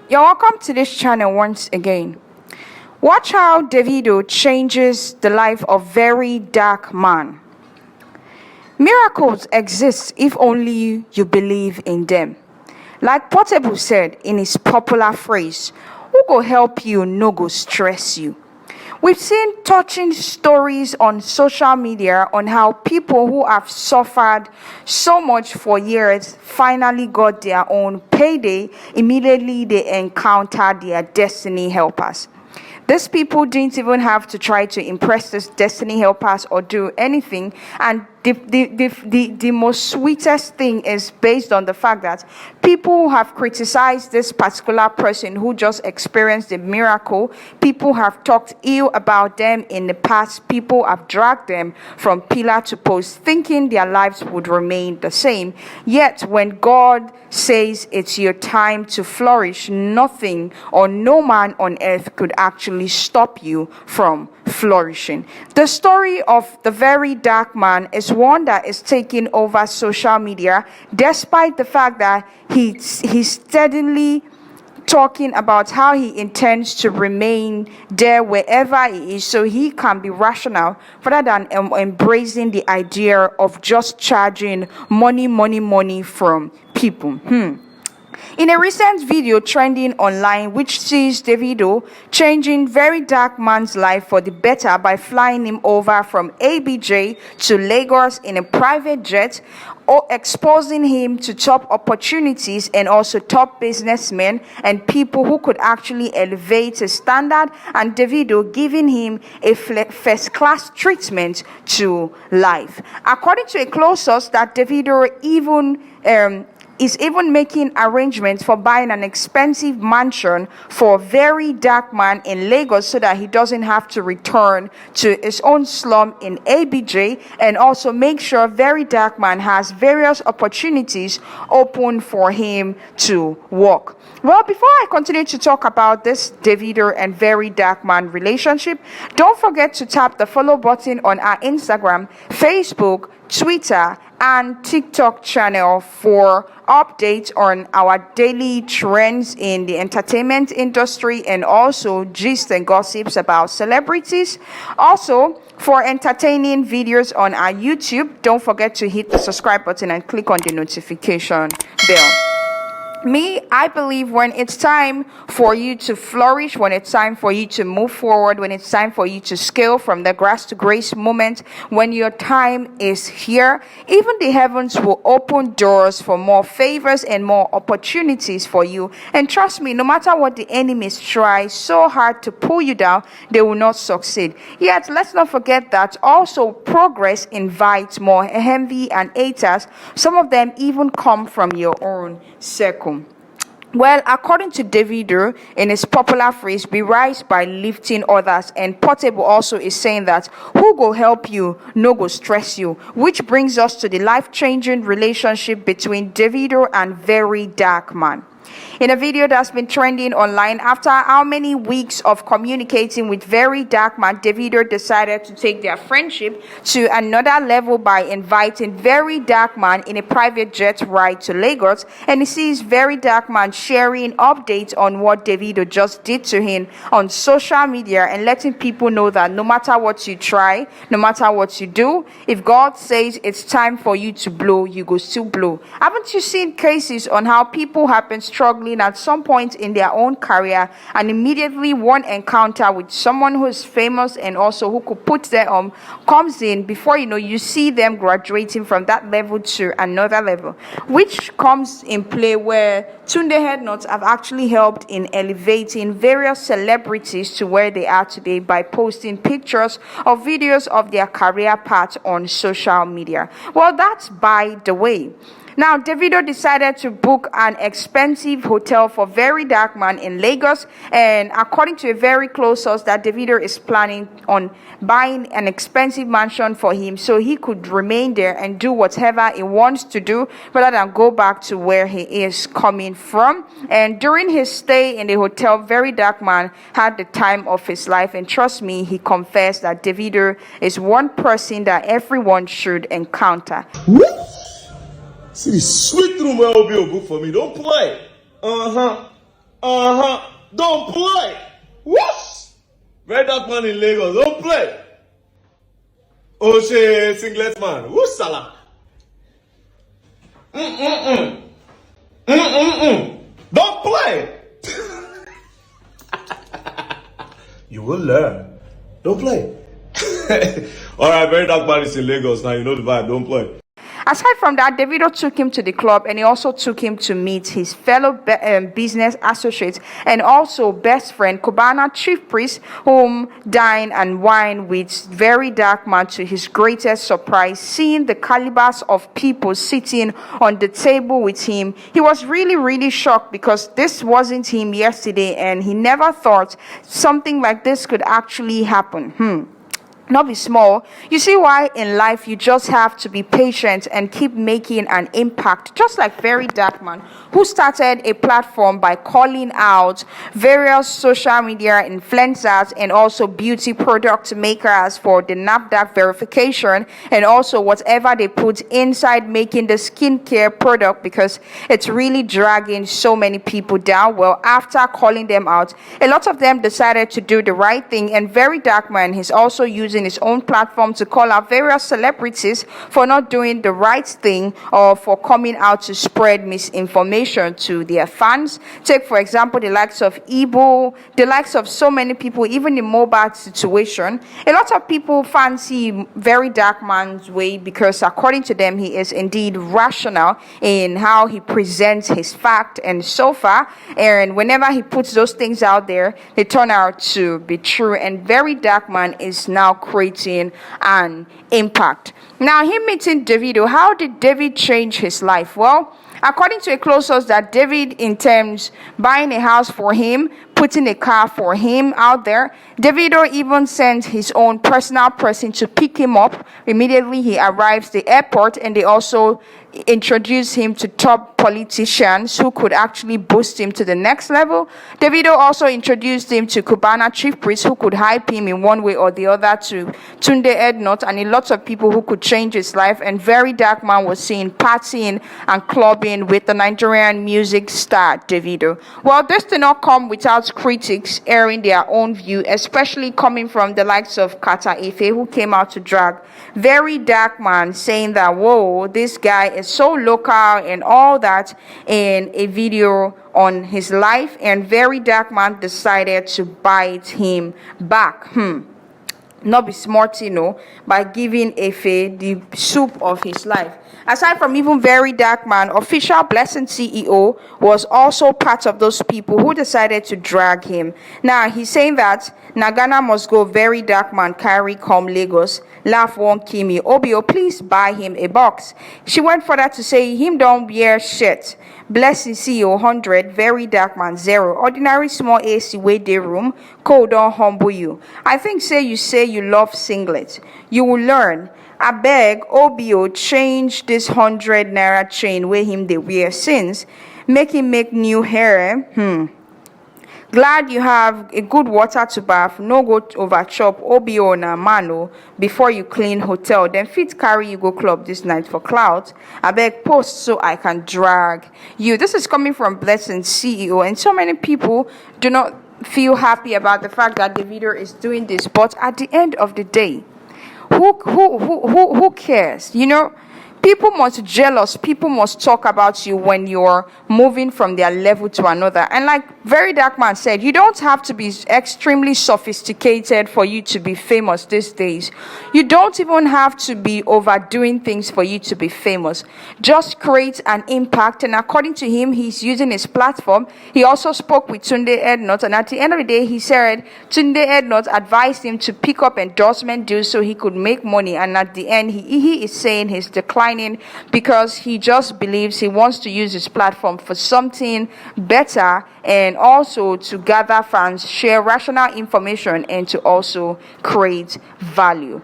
You're welcome to this channel once again. Watch how Davido changes the life of very dark man. Miracles exist if only you believe in them. Like Portable said in his popular phrase, who go help you, no go stress you. We've seen touching stories on social media on how people who have suffered so much for years finally got their own payday immediately they encountered their destiny helpers. These people didn't even have to try to impress these destiny helpers or do anything. And the most sweetest thing is based on the fact that people who have criticized this particular person who just experienced a miracle, people have talked ill about them in the past, people have dragged them from pillar to post, thinking their lives would remain the same. Yet when God says it's your time to flourish, nothing or no man on earth could actually stop you from flourishing. The story of the very dark man is one that is taking over social media, despite the fact that he's steadily talking about how he intends to remain there wherever he is so he can be rational rather than embracing the idea of just charging money from people. In a recent video trending online, which sees Davido changing very dark man's life for the better by flying him over from ABJ to Lagos in a private jet, or exposing him to top opportunities and also top businessmen and people who could actually elevate his standard, and Davido giving him a first-class treatment to life. According to a close source, that Davido is even making arrangements for buying an expensive mansion for a very dark man in Lagos so that he doesn't have to return to his own slum in ABJ, and also make sure very dark man has various opportunities open for him to work. Well, before I continue to talk about this Davido and very dark man relationship, don't forget to tap the follow button on our Instagram, Facebook, Twitter, and TikTok channel for updates on our daily trends in the entertainment industry and also gist and gossips about celebrities. Also, for entertaining videos on our YouTube, don't forget to hit the subscribe button and click on the notification bell. I believe when it's time for you to flourish, when it's time for you to move forward, when it's time for you to scale from the grass to grace moment, when your time is here, even the heavens will open doors for more favors and more opportunities for you. And trust me, no matter what the enemies try so hard to pull you down, they will not succeed. Yet, let's not forget that also progress invites more envy and haters. Some of them even come from your own circle. Well, according to Davido, in his popular phrase, we rise by lifting others, and Portable also is saying that who go help you, no go stress you, which brings us to the life-changing relationship between Davido and very dark man. In a video that's been trending online, after how many weeks of communicating with very dark man, Davido decided to take their friendship to another level by inviting very dark man in a private jet ride to Lagos, and he sees very dark man sharing updates on what Davido just did to him on social media and letting people know that no matter what you try, no matter what you do, if God says it's time for you to blow, you go still blow. Haven't you seen cases on how people have been struggling at some point in their own career, and immediately one encounter with someone who is famous and also who could put them on comes in, before you know, you see them graduating from that level to another level, which comes in play where Tunde Headnots have actually helped in elevating various celebrities to where they are today by posting pictures or videos of their career path on social media. Well, that's by the way. Now, Davido decided to book an expensive hotel for very dark man in Lagos, and according to a very close source, that Davido is planning on buying an expensive mansion for him so he could remain there and do whatever he wants to do rather than go back to where he is coming from. And during his stay in the hotel, very dark man had the time of his life, and trust me, he confessed that Davido is one person that everyone should encounter. See the sweet room will be good for me. Don't play. Don't play. Whoosh. Very dark man in Lagos. Don't play. Oshe singlet man. Whoosh Salah. Don't play. You will learn. Don't play. Alright, very dark man is in Lagos. Now you know the vibe. Don't play. Aside from that, Davido took him to the club and he also took him to meet his fellow business associates and also best friend, Cubana chief priest, whom dined and wined with very dark man to his greatest surprise. Seeing the calibers of people sitting on the table with him, he was really, really shocked because this wasn't him yesterday and he never thought something like this could actually happen. Not be small. You see why in life you just have to be patient and keep making an impact. Just like Very Dark Man, who started a platform by calling out various social media influencers and also beauty product makers for the NAFDAC verification and also whatever they put inside making the skincare product because it's really dragging so many people down. Well, after calling them out, a lot of them decided to do the right thing, and Very Dark Man is also using his own platform to call out various celebrities for not doing the right thing or for coming out to spread misinformation to their fans. Take, for example, the likes of Igbo, the likes of so many people, even in Mobile situation. A lot of people fancy Very Dark Man's way because, according to them, he is indeed rational in how he presents his fact and so far. And whenever he puts those things out there, they turn out to be true. And Very Dark Man is now creating an impact. Now, him meeting Davido, how did David change his life? Well, according to a close source, that David intends buying a house for him, putting a car for him out there. Davido even sent his own personal person to pick him up immediately he arrives the airport, and they also introduce him to top politicians who could actually boost him to the next level. Davido also introduced him to Cubana chief priest who could hype him in one way or the other, to Tunde Ednut and a lot of people who could change his life. And Very Dark Man was seen partying and clubbing with the Nigerian music star Davido. Well, this did not come without critics airing their own view, especially coming from the likes of Kata Efe, who came out to drag Very Dark Man, saying that, whoa, this guy is so local and all that, in a video on his life. And Very Dark Man decided to bite him back. Not be smart, by giving Efe the soup of his life. Aside from even Very Dark Man, official Blessing CEO was also part of those people who decided to drag him. Now, he's saying that Nagana must go, Very Dark Man carry come Lagos, laugh one Kimi, Obio, please buy him a box. She went further to say, him don't wear shit. Blessing CEO 100, Very Dark Man 0. Ordinary small AC way day room, code don't humble you. I think say you love singlet. You will learn. I beg Obio change this 100 naira chain where him they wear since. Make him make new hair. Glad you have a good water to bath. No go over chop Obio na mano before you clean hotel. Then fit carry you go club this night for clout. I beg post so I can drag you. This is coming from Blessing CEO, and so many people do not feel happy about the fact that Davido is doing this. But at the end of the day, who cares? People must jealous. People must talk about you when you're moving from their level to another. And like Very Dark Man said, you don't have to be extremely sophisticated for you to be famous these days. You don't even have to be overdoing things for you to be famous. Just create an impact. And according to him, he's using his platform. He also spoke with Tunde Ednut, and at the end of the day, he said Tunde Ednut advised him to pick up endorsement deals so he could make money. And at the end, he is saying he's declining because he just believes he wants to use his platform for something better, and also to gather fans, share rational information, and to also create value.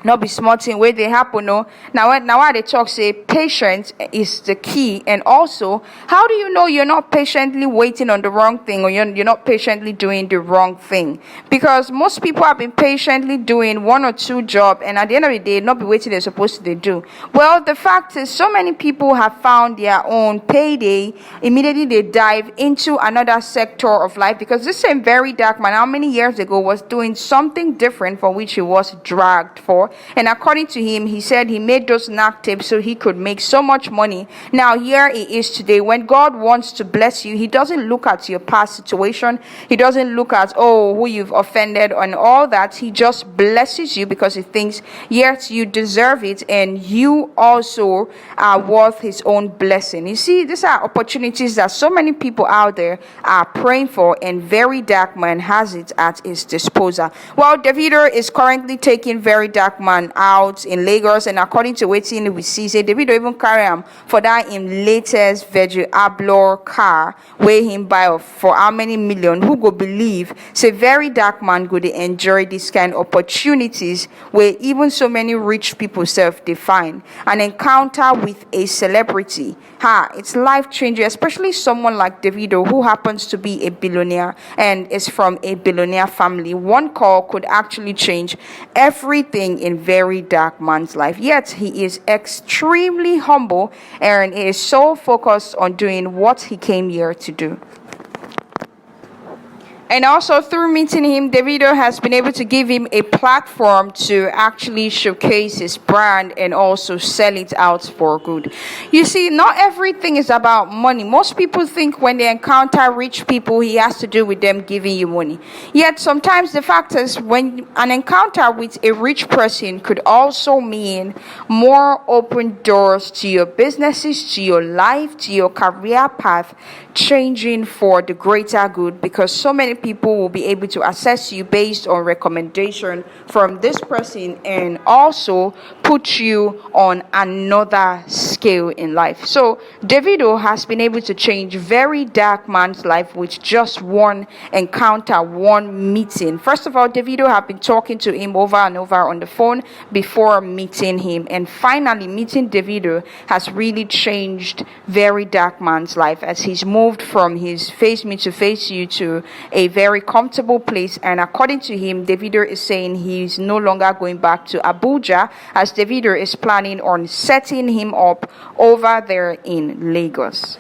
not be small thing where they happen. No, now why they talk say patience is the key. And also, how do you know you're not patiently waiting on the wrong thing, or you're not patiently doing the wrong thing? Because most people have been patiently doing one or two jobs, and at the end of the day not be waiting they're supposed to do. Well, the fact is, so many people have found their own payday immediately they dive into another sector of life, because this same very dark man, how many years ago, was doing something different for which he was dragged for. And according to him, he said he made those knack tapes so he could make so much money. Now here he is today. When God wants to bless you, he doesn't look at your past situation. He doesn't look at, oh, who you've offended and all that. He just blesses you because he thinks, yes, you deserve it, and you also are worth his own blessing. You see, these are opportunities that so many people out there are praying for, and Very Dark Man has it at his disposal. Well, Davido is currently taking Very Dark Man out in Lagos, and according to wetin we see, say Davido even carry him for that in latest Virgil Abloh car wey him buy for how many million. Who go believe say Very Dark Man go dey enjoy this kind of opportunities where even so many rich people self dey find? An encounter with a celebrity, it's life changing, especially someone like Davido, who happens to be a billionaire and is from a billionaire family. One call could actually change everything in Very Dark Man's life. Yet he is extremely humble and is so focused on doing what he came here to do. And also, through meeting him, Davido has been able to give him a platform to actually showcase his brand and also sell it out for good. You see, not everything is about money. Most people think when they encounter rich people, he has to do with them giving you money. Yet sometimes the fact is, when an encounter with a rich person could also mean more open doors to your businesses, to your life, to your career path, changing for the greater good, because so many people will be able to assess you based on recommendation from this person and also put you on another scale in life. So Davido has been able to change Very Dark Man's life with just one encounter, one meeting. First of all, Davido have been talking to him over and over on the phone before meeting him, and finally meeting Davido has really changed Very Dark Man's life, as he's moved from his face me to face you to a very comfortable place. And according to him, Davido is saying he's no longer going back to Abuja, as Davido is planning on setting him up over there in Lagos.